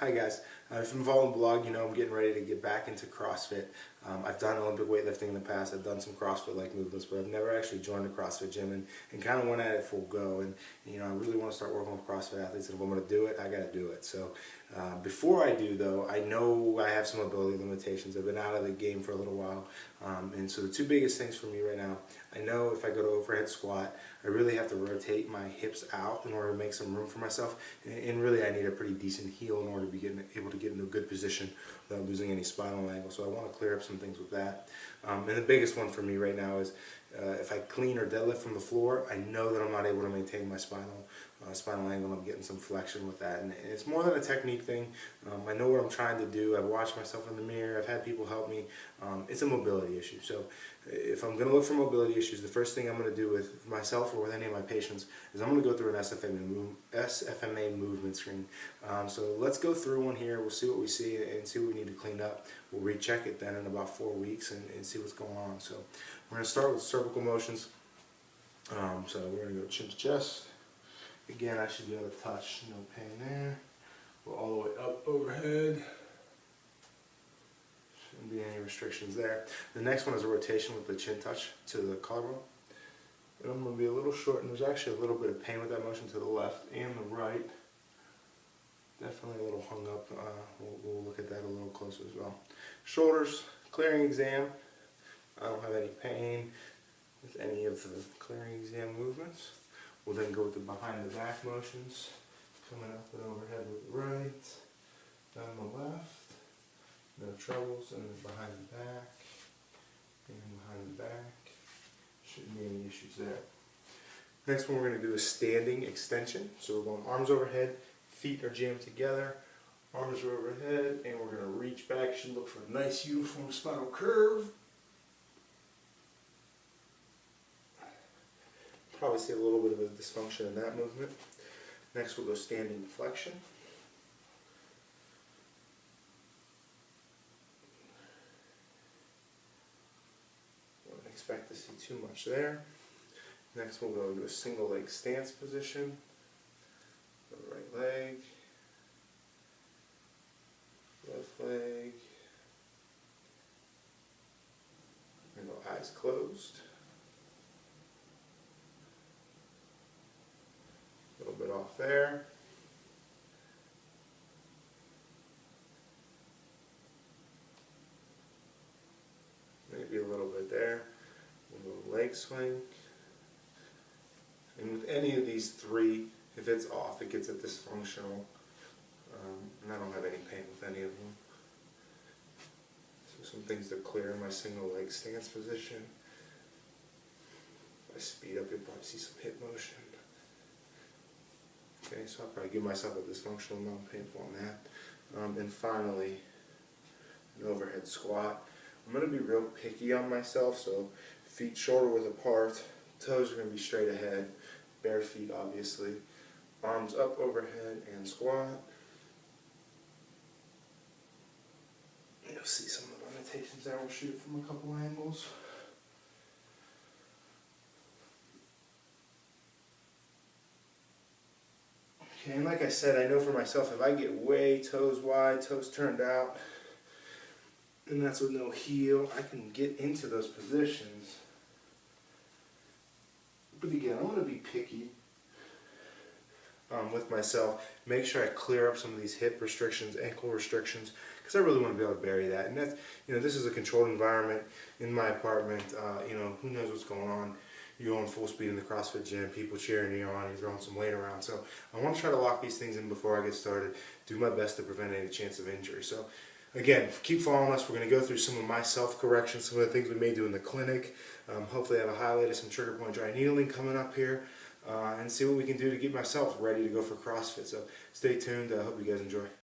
Hi guys, if you've been following the blog, you know I'm getting ready to get back into CrossFit. I've done Olympic weightlifting in the past, I've done some CrossFit-like movements, but I've never actually joined a CrossFit gym and kind of went at it full go. And I really want to start working with CrossFit athletes, and if I'm going to do it, I got to do it. So before I do though, I know I have some ability limitations. I've been out of the game for a little while, and so the two biggest things for me right now, I know if I go to overhead squat, I really have to rotate my hips out in order to make some room for myself, and really I need a pretty decent heel in order to be able to get into a good position without losing any spinal angle. So I want to clear up some things with that. And the biggest one for me right now is if I clean or deadlift from the floor, I know that I'm not able to maintain my spinal angle, and I'm getting some flexion with that. And it's more than a technique thing. I know what I'm trying to do. I've watched myself in the mirror. I've had people help me. It's a mobility issue. So if I'm going to look for mobility issues, the first thing I'm going to do with myself or with any of my patients is I'm going to go through an SFMA movement screen. So let's go through one here. We'll see what we see and see what we need to clean up. We'll recheck it then in about 4 weeks and see what's going on. So we're going to start with cervical motions. So we're going to go chin to chest. Again, I should be able to touch, no pain there. Go all the way up overhead. Shouldn't be any restrictions there. The next one is a rotation with the chin touch to the collarbone. And I'm going to be a little short, and there's actually a little bit of pain with that motion to the left and the right. Definitely a little hung up. We'll look at that a little closer as well. Shoulders, clearing exam. I don't have any pain with any of the clearing exam movements. We'll then go with the behind the back motions, coming up and overhead with the right, down the left, no troubles, and then behind the back, and behind the back. Shouldn't be any issues there. Next one we're going to do is standing extension. So we're going arms overhead, feet are jammed together, arms are overhead, and we're going to reach back. Should look for a nice uniform spinal curve. Probably see a little bit of a dysfunction in that movement. Next we'll go standing flexion. Don't expect to see too much there. Next we'll go into a single leg stance position. The right leg, left leg, and go eyes closed. A little bit off there. Maybe a little bit there. A little leg swing. And with any of these three, if it's off, it gets a dysfunctional. And I don't have any pain with any of them. So some things to clear in my single leg stance position. If I speed up, you'll probably see some hip motion. Okay, so I'll probably give myself a dysfunctional amount of painful on that. And finally, an overhead squat. I'm going to be real picky on myself, so feet shoulder width apart, toes are going to be straight ahead, bare feet obviously, arms up overhead and squat. You'll see some of the limitations there. We'll shoot it from a couple angles. Okay, and like I said, I know for myself, if I get way toes wide, toes turned out, and that's with no heel, I can get into those positions. But again, I'm going to be picky with myself. Make sure I clear up some of these hip restrictions, ankle restrictions, because I really want to be able to bury that. And that's, this is a controlled environment in my apartment. Who knows what's going on. You're going full speed in the CrossFit gym, people cheering you on, you're throwing some weight around. So I want to try to lock these things in before I get started, do my best to prevent any chance of injury. So again, keep following us. We're going to go through some of my self-corrections, some of the things we may do in the clinic. Hopefully I have a highlight of some trigger point dry needling coming up here, and see what we can do to get myself ready to go for CrossFit. So stay tuned. I hope you guys enjoy.